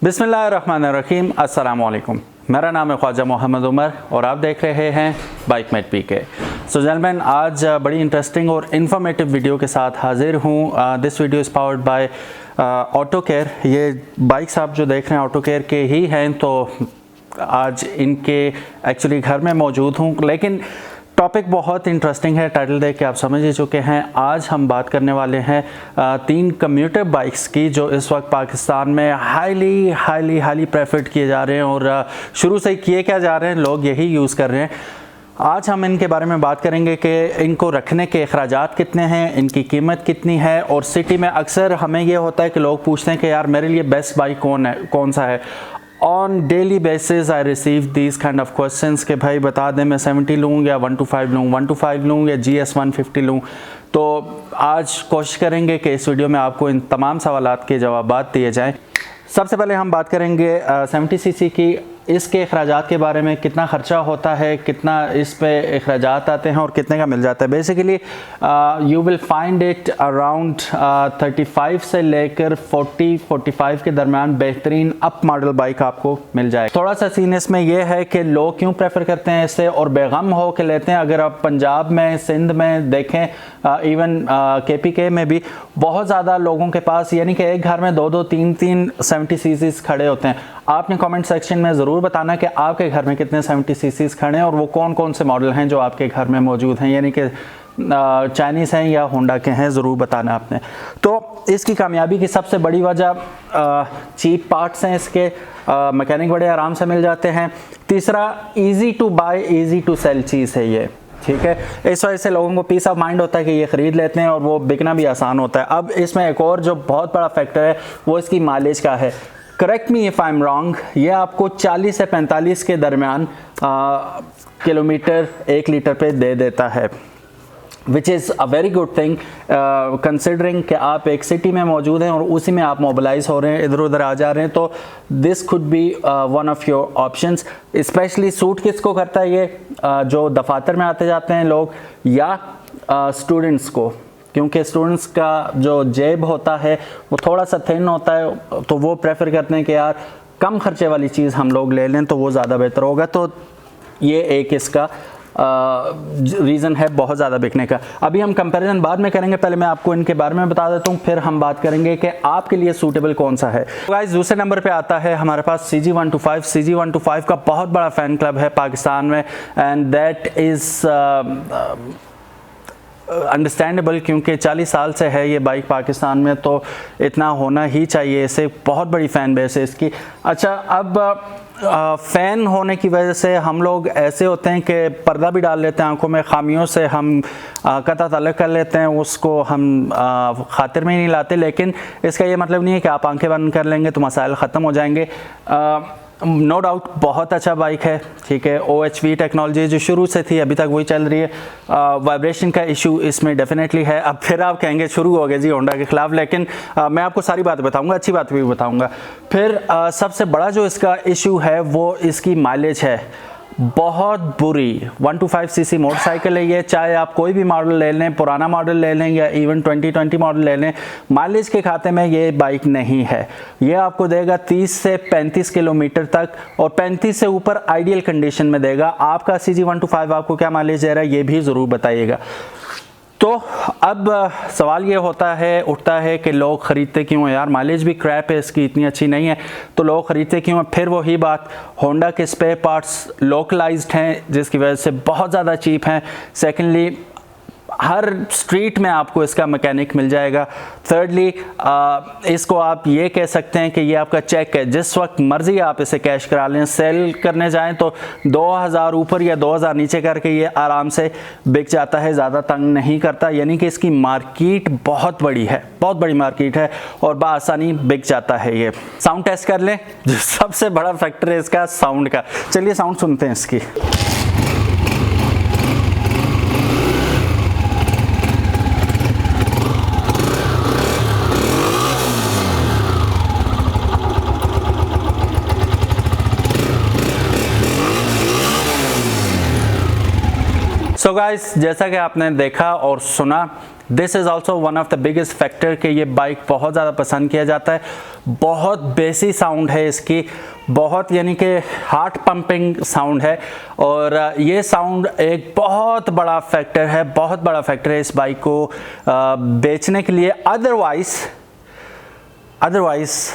बिस्मिल्लाहिर्रहमानिर्रहीम, अस्सलामु अलैकुम। मेरा नाम है ख्वाजा मोहम्मद उमर और आप देख रहे हैं बाइकमेट पीके। सो जेंटलमैन, आज बड़ी इंटरेस्टिंग और इन्फॉर्मेटिव वीडियो के साथ हाजिर हूँ। This video is powered by auto care. ये बाइक्स आप जो देख रहे हैं ऑटो केयर के ही हैं, तो आज इनके एक्चुअली घर में मौजूद हूँ, लेकिन टॉपिक बहुत इंटरेस्टिंग है। टाइटल देख के आप समझ ही चुके हैं। आज हम बात करने वाले हैं 3 कम्यूटर बाइक्स की जो इस वक्त पाकिस्तान में हाईली प्रेफर्ड किए जा रहे हैं और शुरू से किए क्या जा रहे हैं, लोग यही यूज़ कर रहे हैं। आज हम इनके बारे में बात करेंगे कि इनको रखने के अखराजात कितने हैं, इनकी कीमत कितनी है। और सिटी में अक्सर हमें ये होता है कि लोग पूछते हैं कि यार मेरे लिए बेस्ट बाइक कौन सा है। On daily basis I receive these kind of questions कि भाई बता दें मैं 70 लूँ या 125 लूँ, 125 लूँ या GS 150 लूँ। तो आज कोशिश करेंगे कि इस वीडियो में आपको इन तमाम सवालात के जवाब दिए जाएँ। सबसे पहले हम बात करेंगे 70cc की। इसके अखराजात के बारे में, कितना ख़र्चा होता है, कितना इस पे अखराजात आते हैं और कितने का मिल जाता है। Basically you will find it around 35 से लेकर 40-45 के दरमियान बेहतरीन अप मॉडल बाइक आपको मिल जाए। थोड़ा सा सीन इसमें यह है कि लोग क्यों प्रेफर करते हैं इसे और बेगम हो के लेते हैं। अगर आप पंजाब में, सिंध में देखें, इवन KPK में भी बहुत ज़्यादा लोगों के पास, यानी कि एक घर में 2-2, 3-3 70cc खड़े होते हैं। आपने कमेंट सेक्शन में ज़रूर बताना कि आपके घर में कितने 70cc खड़े हैं और वो कौन कौन से मॉडल हैं जो आपके घर में मौजूद हैं, यानी कि चाइनीज़ हैं या होंडा के हैं, ज़रूर बताना आपने। तो इसकी कामयाबी की सबसे बड़ी वजह चीप पार्ट्स हैं इसके, मैकेनिक बड़े आराम से मिल जाते हैं। तीसरा, easy to buy easy to sell चीज़ है ये, ठीक है। इस वजह से लोगों को पीस ऑफ माइंड होता है कि ये ख़रीद लेते हैं और वो बिकना भी आसान होता है। अब इसमें एक और जो बहुत बड़ा फैक्टर है वो इसकी माइलेज का है। Correct me if I am wrong, ये आपको 40 से 45 के दरमियान किलोमीटर 1 लीटर पे दे देता है, विच is a very good thing considering कि आप एक सिटी में मौजूद हैं और उसी में आप मोबिलाइज हो रहे हैं, इधर उधर आ जा रहे हैं। तो this could be one of your options. Specially suit किसको करता है ये, जो दफातर में आते जाते हैं लोग या स्टूडेंट्स को, क्योंकि स्टूडेंट्स का जो जेब होता है वो थोड़ा सा थिन होता है, तो वो प्रेफर करते हैं कि यार कम खर्चे वाली चीज़ हम लोग ले लें तो वो ज़्यादा बेहतर होगा। तो ये एक इसका रीज़न है बहुत ज़्यादा बिकने का। अभी हम कंपैरिजन बाद में करेंगे, पहले मैं आपको इनके बारे में बता देता हूँ, फिर हम बात करेंगे कि आपके लिए सूटेबल कौन सा है। गाइस, दूसरे नंबर पे आता है हमारे पास CG 125। CG 125 का बहुत बड़ा फ़ैन क्लब है पाकिस्तान में, एंड दैट इज़ अंडरस्टैंडेबल, क्योंकि 40 साल से है ये बाइक पाकिस्तान में, तो इतना होना ही चाहिए। इसे बहुत बड़ी फ़ैन बेस है इसकी। अच्छा, अब फ़ैन होने की वजह से हम लोग ऐसे होते हैं कि पर्दा भी डाल लेते हैं आंखों में, खामियों से हम कता तलक कर लेते हैं, उसको हम खातिर में ही नहीं लाते। लेकिन इसका ये मतलब नहीं है कि आप आंखें बंद कर लेंगे तो मसाइल ख़त्म हो जाएंगे। नो डाउट बहुत अच्छा बाइक है, ठीक है। OHV टेक्नोलॉजी जो शुरू से थी अभी तक वही चल रही है। वाइब्रेशन का इशू इसमें डेफिनेटली है। अब फिर आप कहेंगे शुरू हो गए जी होंडा के ख़िलाफ़, लेकिन मैं आपको सारी बात बताऊंगा, अच्छी बात भी बताऊंगा। फिर सबसे बड़ा जो इसका इशू है वो इसकी माइलेज है, बहुत बुरी। 125cc मोटरसाइकिल है ये, चाहे आप कोई भी मॉडल ले लें, पुराना मॉडल ले लें या इवन 2020 मॉडल ले लें, माइलेज के खाते में ये बाइक नहीं है। ये आपको देगा 30 से 35 किलोमीटर तक, और 35 से ऊपर आइडियल कंडीशन में देगा। आपका CG 125 आपको क्या माइलेज दे रहा है ये भी ज़रूर बताइएगा। तो अब सवाल ये उठता है कि लोग ख़रीदते क्यों हैं यार, माइलेज भी क्रैप है इसकी, इतनी अच्छी नहीं है, तो लोग ख़रीदते क्यों हैं। फिर वही बात, होंडा के स्पेयर पार्ट्स लोकलाइज्ड हैं जिसकी वजह से बहुत ज़्यादा चीप हैं। सेकेंडली, हर स्ट्रीट में आपको इसका मैकेनिक मिल जाएगा। थिर्डली, इसको आप ये कह सकते हैं कि ये आपका चेक है, जिस वक्त मर्ज़ी आप इसे कैश करा लें। सेल करने जाएं तो 2000 ऊपर या 2000 नीचे करके ये आराम से बिक जाता है, ज़्यादा तंग नहीं करता। यानी कि इसकी मार्केट बहुत बड़ी है, बहुत बड़ी मार्केट है और बआसानी बिक जाता है ये। साउंड टेस्ट कर लें, जो सबसे बड़ा फैक्टर है इसका साउंड का। चलिए साउंड सुनते हैं इसकी। सो गाइस, जैसा कि आपने देखा और सुना this is also one of the biggest factor कि ये बाइक बहुत ज़्यादा पसंद किया जाता है। बहुत बेसी साउंड है इसकी, बहुत यानी कि हार्ट पंपिंग साउंड है, और ये साउंड एक बहुत बड़ा फैक्टर है, बहुत बड़ा फैक्टर है इस बाइक को बेचने के लिए। Otherwise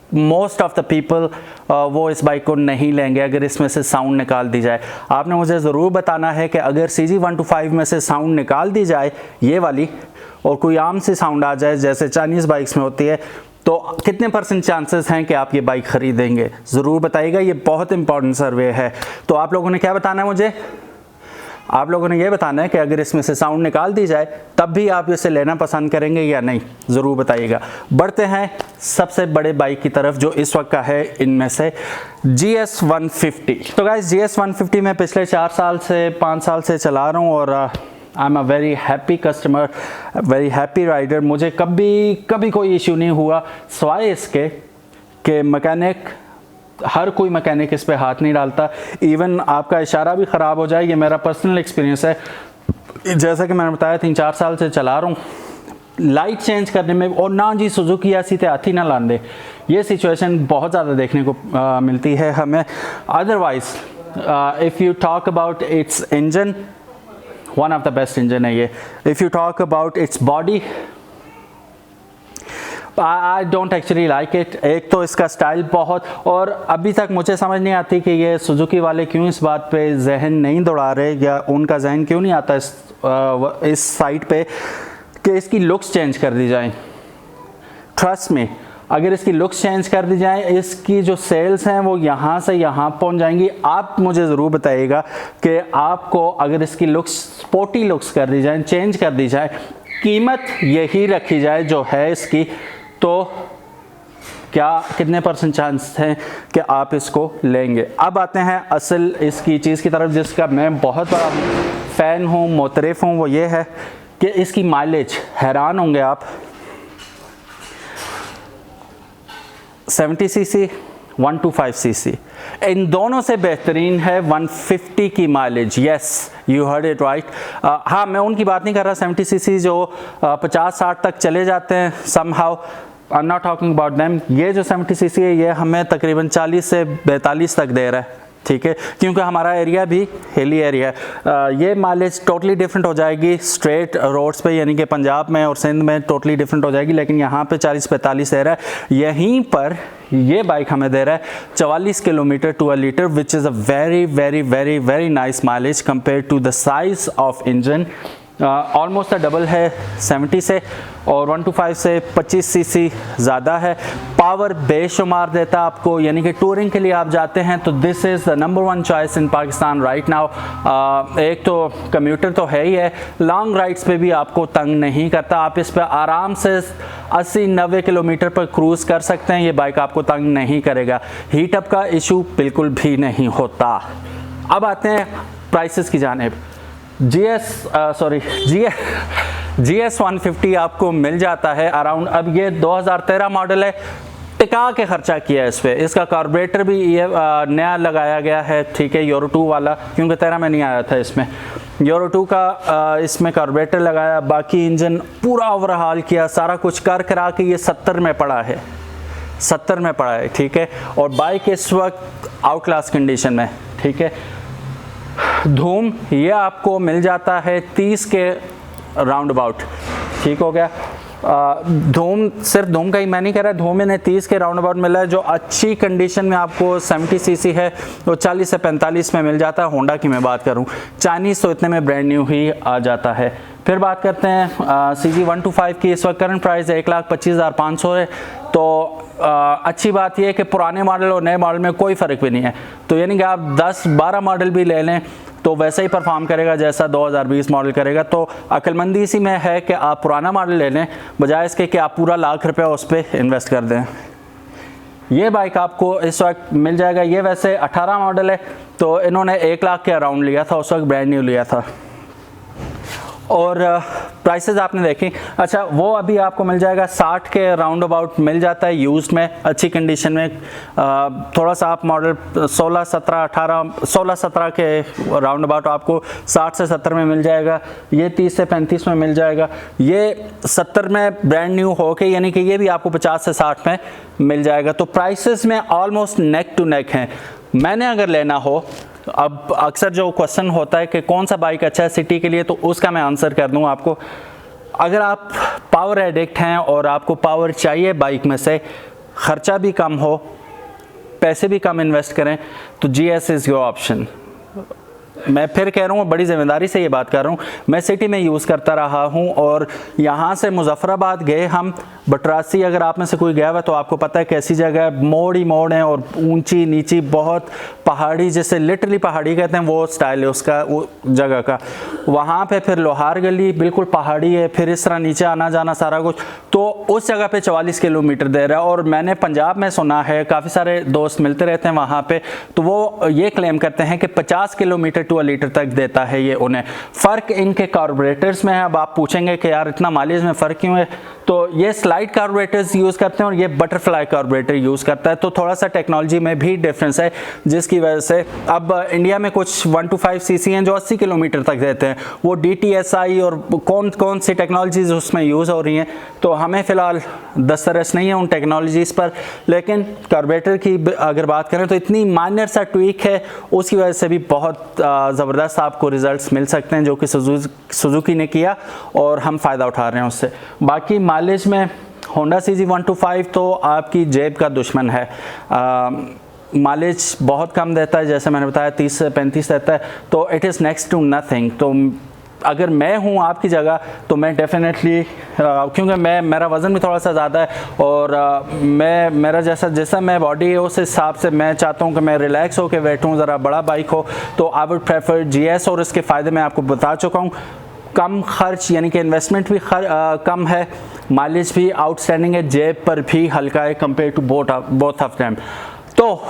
most of the people वो इस बाइक को नहीं लेंगे अगर इसमें से साउंड निकाल दी जाए। आपने मुझे ज़रूर बताना है कि अगर CG125 में से साउंड निकाल दी जाए ये वाली, और कोई आम सी साउंड आ जाए जैसे चाइनीज़ बाइक्स में होती है, तो कितने % चांसेस हैं कि आप ये बाइक ख़रीदेंगे, ज़रूर बताइएगा। ये बहुत इंपॉर्टेंट सर्वे है। तो आप लोगों ने क्या बताना है मुझे, आप लोगों ने ये बताना है कि अगर इसमें से साउंड निकाल दी जाए तब भी आप इसे लेना पसंद करेंगे या नहीं, ज़रूर बताइएगा। बढ़ते हैं सबसे बड़े बाइक की तरफ जो इस वक्त का है इनमें से, GS150। तो गाइस GS150 मैं पिछले 4 साल से 5 साल से चला रहा हूँ और I am a very happy customer, very happy rider. मुझे कभी कोई इशू नहीं हुआ, सिवाय इसके कि मैकेनिक, हर कोई मैकेनिक इस पे हाथ नहीं डालता। इवन आपका इशारा भी ख़राब हो जाए, ये मेरा पर्सनल एक्सपीरियंस है। जैसा कि मैंने बताया 3-4 साल से चला रहा हूँ, लाइट चेंज करने में, और ना जी सुजुकी ऐसी ते हाथी ना लांदे, ये सिचुएशन बहुत ज़्यादा देखने को मिलती है हमें। Otherwise if you talk about it's engine, one of the best engine है ये। If you talk about its body, I don't actually like it. एक तो इसका स्टाइल बहुत, और अभी तक मुझे समझ नहीं आती कि ये सुजुकी वाले क्यों इस बात पे जहन नहीं दौड़ा रहे, या उनका जहन क्यों नहीं आता इस साइड पे कि इसकी लुक्स चेंज कर दी जाएं। ट्रस्ट में, अगर इसकी लुक्स चेंज कर दी जाएं, इसकी जो सेल्स हैं वो यहाँ से यहाँ पहुँच जाएंगी। आप मुझे ज़रूर बताइएगा कि आपको अगर इसकी लुक्स, स्पोर्टी लुक्स कर दी जाएं, चेंज कर दी जाए, कीमत यही रखी जाए जो है इसकी, तो क्या कितने % चांस हैं कि आप इसको लेंगे। अब आते हैं असल इसकी चीज़ की तरफ जिसका मैं बहुत बड़ा फ़ैन हूँ, मोतरफ़ हूँ, वो ये है कि इसकी माइलेज। हैरान होंगे आप, 70 cc 125 cc, इन दोनों से बेहतरीन है 150 की mileage. Yes, you heard it right. हाँ, मैं उनकी बात नहीं कर रहा 70 cc जो 50-60 तक चले जाते हैं somehow, I am not talking about them. ये जो 70 cc है ये हमें तकरीबन 40 से 42 तक दे रहा है, ठीक है, क्योंकि हमारा एरिया भी हिली एरिया है। ये माइलेज टोटली डिफरेंट हो जाएगी स्ट्रेट रोड्स पे, यानी कि पंजाब में और सिंध में टोटली डिफरेंट हो जाएगी, लेकिन यहाँ पे 40-45 दे रहा है। यहीं पर ये बाइक हमें दे रहा है 44 kilometre to a litre, which is a very very very very nice mileage compare to the size of engine. Almost double है 70 से, और 125 से 25 cc ज़्यादा है। पावर बेशुमार देता है आपको, यानी कि टूरिंग के लिए आप जाते हैं तो this is the number 1 choice in Pakistan right now. एक तो कम्यूटर तो है ही है, लॉन्ग राइड्स पे भी आपको तंग नहीं करता। आप इस पर आराम से 80-90 किलोमीटर पर क्रूज़ कर सकते हैं, ये बाइक आपको तंग नहीं करेगा। हीट अप का इशू बिल्कुल भी नहीं होता। अब आते हैं प्राइसेस की जानिब। GS150 आपको मिल जाता है अराउंड, अब ये 2013 मॉडल है, टिका के खर्चा किया है इस पर। इसका कार्बोरेटर भी ये नया लगाया गया है, ठीक है, यूरो 2 वाला, क्योंकि 13 में नहीं आया था इसमें। यूरो 2 का इसमें कार्बोरेटर लगाया, बाकी इंजन पूरा ओवरहाल किया, सारा कुछ कर करा के ये 70 में पड़ा है, 70 में पड़ा है, ठीक है। और बाइक इस वक्त आउट क्लास कंडीशन में, ठीक है। धूम ये आपको मिल जाता है 30 के राउंड अबाउट, ठीक हो गया। धूम सिर्फ धूम का ही मैं नहीं कह रहा, धूम इन्हें 30 के राउंड अबाउट मिला है। जो अच्छी कंडीशन में आपको 70 cc है वो 40 से 45 में मिल जाता है। होंडा की मैं बात करूं, चाइनीज़ तो इतने में ब्रांड न्यू ही आ जाता है। फिर बात करते हैं CG125 की। इस वक्त करंट प्राइस 1,25,500 है। तो अच्छी बात यह है कि पुराने मॉडल और नए मॉडल में कोई फ़र्क भी नहीं है, तो यानी कि आप 10-12 मॉडल भी ले लें तो वैसे ही परफॉर्म करेगा जैसा 2020 मॉडल करेगा। तो अक्लमंदी इसी में है कि आप पुराना मॉडल ले लें बजाय इसके कि आप पूरा ₹1,00,000 उस पर इन्वेस्ट कर दें। ये बाइक आपको इस वक्त मिल जाएगा। ये वैसे 18 मॉडल है, तो इन्होंने 1,00,000 के अराउंड लिया था, उस वक्त ब्रांड न्यू लिया था। और प्राइसेस आपने देखी। अच्छा, वो अभी आपको मिल जाएगा 60 के राउंड अबाउट मिल जाता है यूज्ड में, अच्छी कंडीशन में। थोड़ा सा आप मॉडल 16, 17, 18, 16, 17 के राउंड अबाउट आपको 60 से 70 में मिल जाएगा। ये 30 से 35 में मिल जाएगा। ये 70 में ब्रांड न्यू हो के, यानी कि ये भी आपको 50 से 60 में मिल जाएगा। तो प्राइसेस में ऑलमोस्ट नेक टू नेक हैं। मैंने अगर लेना हो, अब अक्सर जो क्वेश्चन होता है कि कौन सा बाइक अच्छा है सिटी के लिए, तो उसका मैं आंसर कर दूं आपको। अगर आप पावर एडिक्ट हैं और आपको पावर चाहिए बाइक में से, ख़र्चा भी कम हो, पैसे भी कम इन्वेस्ट करें, तो GS इज़ योर ऑप्शन। मैं फिर कह रहा हूँ, बड़ी ज़िम्मेदारी से ये बात कर रहा हूँ, मैं सिटी में यूज़ करता रहा हूँ और यहाँ से मुजफ्फराबाद गए हम, बटरासी अगर आप में से कोई गया हुआ तो आपको पता है कैसी जगह है, मोड़ ही मोड़ है और ऊंची नीची, बहुत पहाड़ी, जैसे लिटरली पहाड़ी कहते हैं वो स्टाइल है उसका, वो जगह का। वहाँ पे फिर लोहार गली बिल्कुल पहाड़ी है, फिर इस तरह नीचे आना जाना सारा कुछ, तो उस जगह पे 44 किलोमीटर दे रहा है। और मैंने पंजाब में सुना है, काफ़ी सारे दोस्त मिलते रहते हैं वहाँ पे, तो वो ये क्लेम करते हैं कि 50 किलोमीटर टू लीटर तक देता है ये उन्हें। फ़र्क इनके कार्बोरेटर्स में है। अब आप पूछेंगे कि यार इतना माइलेज में फ़र्क क्यों है, तो ये स्लाइड कार्बोरेटर्स यूज़ करते हैं और ये बटरफ्लाई कार्बोरेटर यूज़ करता है, तो थोड़ा सा टेक्नोलॉजी में भी डिफरेंस है, जिसकी वजह से अब इंडिया में कुछ 125 सीसी हैं जो 80 किलोमीटर तक देते हैं। वो DTSI और कौन कौन सी टेक्नोलॉजीज़ उसमें यूज़ हो रही हैं, तो हमें फ़िलहाल दस्तरस नहीं है उन टेक्नोलॉजीज़ पर। लेकिन कार्बोरेटर की अगर बात करें तो इतनी माइनर सा ट्वीक है, उसकी वजह से भी बहुत ज़बरदस्त आपको रिज़ल्ट्स मिल सकते हैं, जो कि सुजुकी ने किया और हम फ़ायदा उठा रहे हैं उससे। बाकी माइलेज में होंडा CG 125 तो आपकी जेब का दुश्मन है। माइलेज बहुत कम देता है, जैसे मैंने बताया 30 से 35 देता है, तो it is next to nothing. तो अगर मैं हूँ आपकी जगह तो मैं डेफिनेटली, क्योंकि मेरा वज़न भी थोड़ा सा ज़्यादा है और मेरा जैसा मैं बॉडी है उस हिसाब से मैं चाहता हूँ कि मैं रिलैक्स होकर बैठूँ, ज़रा बड़ा बाइक हो, तो आई वुड प्रेफर GS। और इसके फ़ायदे मैं आपको बता चुका हूँ। कम खर्च, यानी कि इन्वेस्टमेंट भी कम है, माइलेज भी आउटस्टैंडिंग है, जेब पर भी हल्का है compare to both of them. तो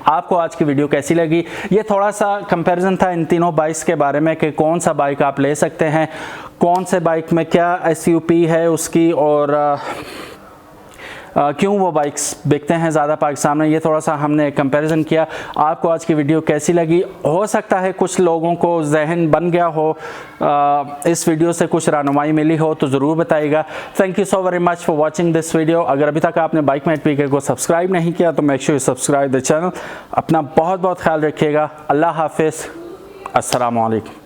आपको आज की वीडियो कैसी लगी? ये थोड़ा सा कंपैरिजन था इन तीनों बाइक्स के बारे में कि कौन सा बाइक आप ले सकते हैं, कौन से बाइक में क्या SUP है उसकी, और क्यों वो बाइक्स बिकते हैं ज़्यादा पाकिस्तान में। ये थोड़ा सा हमने कंपैरिजन किया। आपको आज की वीडियो कैसी लगी? हो सकता है कुछ लोगों को जहन बन गया हो, इस वीडियो से कुछ रहनुमाई मिली हो, तो ज़रूर बताइएगा। Thank you so very much for watching this video. अगर अभी तक आपने बाइकमेट पीके को सब्सक्राइब नहीं किया तो make sure you subscribe the channel. अपना बहुत बहुत ख्याल रखिएगा। अल्लाह हाफिज़। अस्सलामु अलैकुम।